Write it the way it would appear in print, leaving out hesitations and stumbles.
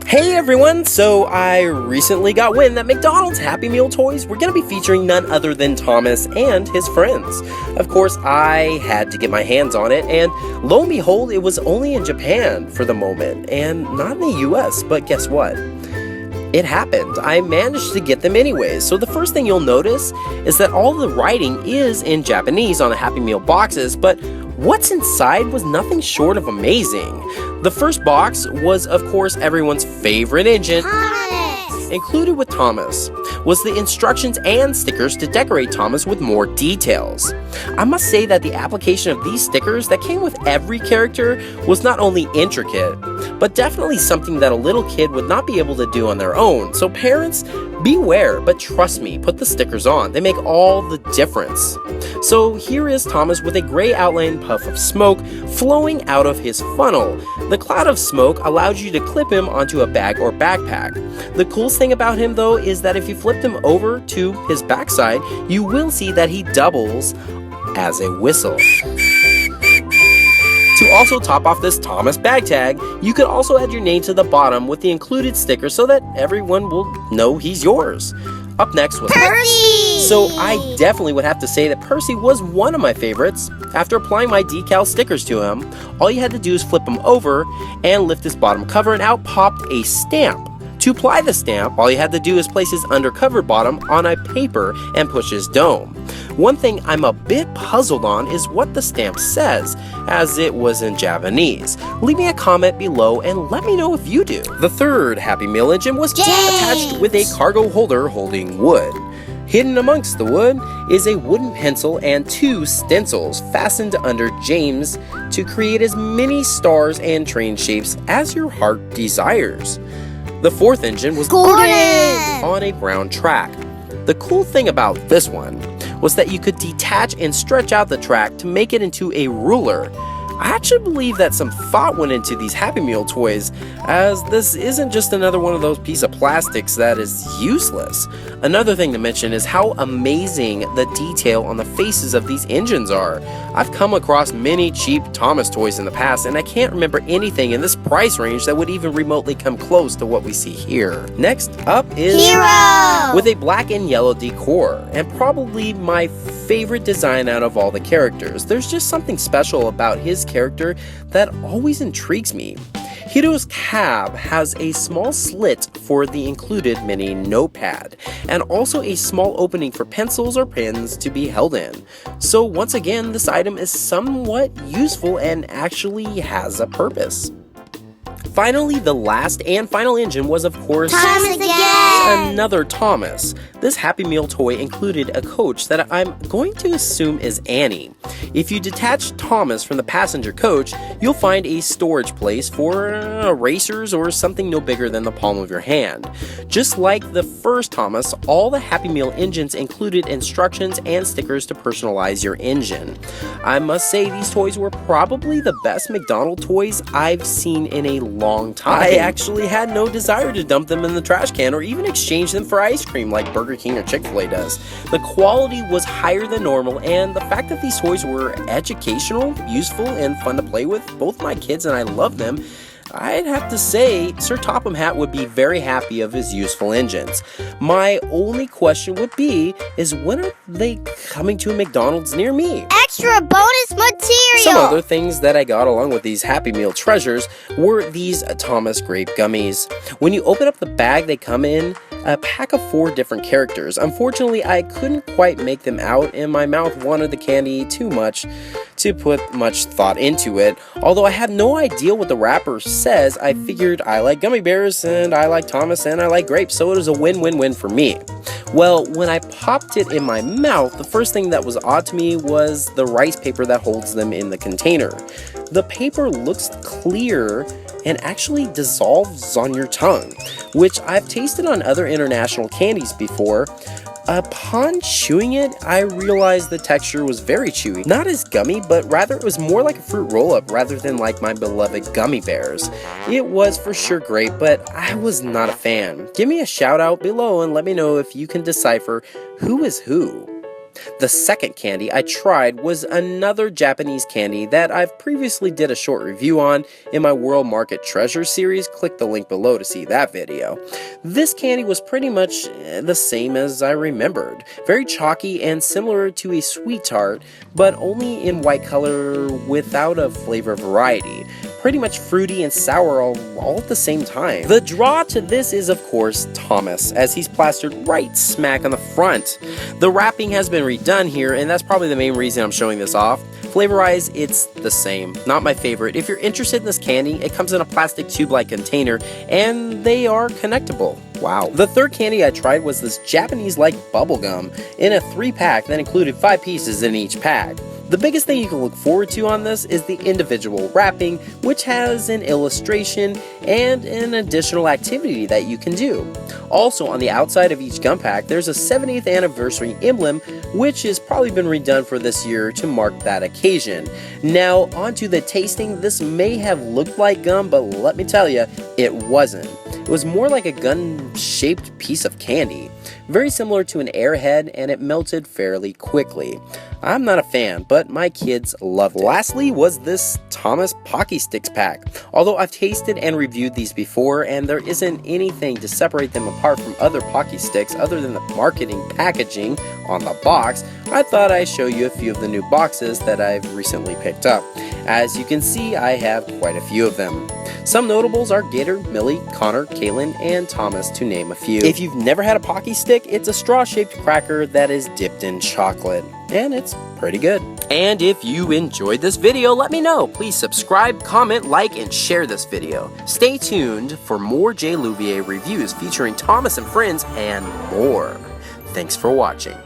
Hey everyone! So I recently got wind that McDonald's Happy Meal toys were going to be featuring none other than Thomas and his friends. Of course, I had to get my hands on it, and lo and behold, it was only in Japan for the moment, and not in the US, but guess what? It happened. I managed to get them anyways. So the first thing you'll notice is that all the writing is in Japanese on the Happy Meal boxes, but what's inside was nothing short of amazing. The first box was, of course, everyone's favorite engine. Thomas! Included with Thomas was the instructions and stickers to decorate Thomas with more details. I must say that the application of these stickers that came with every character was not only intricate, but definitely something that a little kid would not be able to do on their own. So parents, beware, but trust me, put the stickers on. They make all the difference. So here is Thomas with a gray outline puff of smoke flowing out of his funnel. The cloud of smoke allows you to clip him onto a bag or backpack. The coolest thing about him though is that if you flipped him over to his backside, you will see that he doubles as a whistle. To also top off this Thomas bag tag, you could also add your name to the bottom with the included sticker so that everyone will know he's yours. Up next was Percy! So I definitely would have to say that Percy was one of my favorites. After applying my decal stickers to him, all you had to do is flip him over and lift his bottom cover and out popped a stamp. To apply the stamp, all you had to do is place his undercover bottom on a paper and push his dome. One thing I'm a bit puzzled on is what the stamp says, as it was in Japanese. Leave me a comment below and let me know if you do. The third Happy Meal engine was attached with a cargo holder holding wood. Hidden amongst the wood is a wooden pencil and two stencils fastened under James to create as many stars and train shapes as your heart desires. The fourth engine was on a brown track. The cool thing about this one was that you could detach and stretch out the track to make it into a ruler. I actually believe that some thought went into these Happy Meal toys, as this isn't just another one of those pieces of plastics that is useless. Another thing to mention is how amazing the detail on the faces of these engines are. I've come across many cheap Thomas toys in the past, and I can't remember anything in this price range that would even remotely come close to what we see here. Next up is Hero! With a black and yellow decor, and probably my favorite design out of all the characters. There's just something special about his character that always intrigues me. Hiro's cab has a small slit for the included mini notepad, and also a small opening for pencils or pens to be held in. So once again, this item is somewhat useful and actually has a purpose. Finally, the last and final engine was, of course, Thomas again! Another Thomas. This Happy Meal toy included a coach that I'm going to assume is Annie. If you detach Thomas from the passenger coach, you'll find a storage place for erasers or something no bigger than the palm of your hand. Just like the first Thomas, all the Happy Meal engines included instructions and stickers to personalize your engine. I must say these toys were probably the best McDonald's toys I've seen in a long time. I actually had no desire to dump them in the trash can or even exchange them for ice cream like Burger King or Chick-fil-A does. The quality was higher than normal, and the fact that these toys were educational, useful, and fun to play with, both my kids and I love them, I'd have to say Sir Topham Hatt would be very happy of his useful engines. My only question would be, is when are they coming to a McDonald's near me? Extra bonus material! Some other things that I got along with these Happy Meal treasures were these Thomas grape gummies. When you open up the bag, they come in a pack of 4 different characters. Unfortunately, I couldn't quite make them out, and my mouth wanted the candy too much to put much thought into it. Although I had no idea what the wrapper says, I figured I like gummy bears, and I like Thomas, and I like grapes, so it was a win-win-win for me. Well, when I popped it in my mouth, the first thing that was odd to me was the rice paper that holds them in the container. The paper looks clear and actually dissolves on your tongue, which I've tasted on other international candies before. Upon chewing it, I realized the texture was very chewy. Not as gummy, but rather it was more like a fruit roll-up rather than like my beloved gummy bears. It was for sure great, but I was not a fan. Give me a shout out below and let me know if you can decipher who is who. The second candy I tried was another Japanese candy that I've previously did a short review on in my World Market Treasure series. Click the link below to see that video. This candy was pretty much the same as I remembered. Very chalky and similar to a sweet tart, but only in white color without a flavor variety. Pretty much fruity and sour all at the same time. The draw to this is of course Thomas, as he's plastered right smack on the front. The wrapping has been redone here, and that's probably the main reason I'm showing this off. Flavor-wise, it's the same. Not my favorite. If you're interested in this candy, it comes in a plastic tube-like container, and they are connectable. Wow. The third candy I tried was this Japanese-like bubblegum in a 3-pack that included 5 pieces in each pack. The biggest thing you can look forward to on this is the individual wrapping, which has an illustration and an additional activity that you can do. Also, on the outside of each gum pack, there's a 70th anniversary emblem, which has probably been redone for this year to mark that occasion. Now, onto the tasting. This may have looked like gum, but let me tell you, it wasn't. It was more like a gun-shaped piece of candy. Very similar to an airhead, and it melted fairly quickly. I'm not a fan, but my kids loved it. Lastly was this Thomas Pocky Sticks pack. Although I've tasted and reviewed these before, and there isn't anything to separate them apart from other Pocky Sticks other than the marketing packaging on the box, I thought I'd show you a few of the new boxes that I've recently picked up. As you can see, I have quite a few of them. Some notables are Gator, Millie, Connor, Caitlin, and Thomas, to name a few. If you've never had a Pocky Stick, it's a straw-shaped cracker that is dipped in chocolate, and it's pretty good. And if you enjoyed this video, let me know. Please subscribe, comment, like, and share this video. Stay tuned for more J. Louvier reviews featuring Thomas and friends and more. Thanks for watching.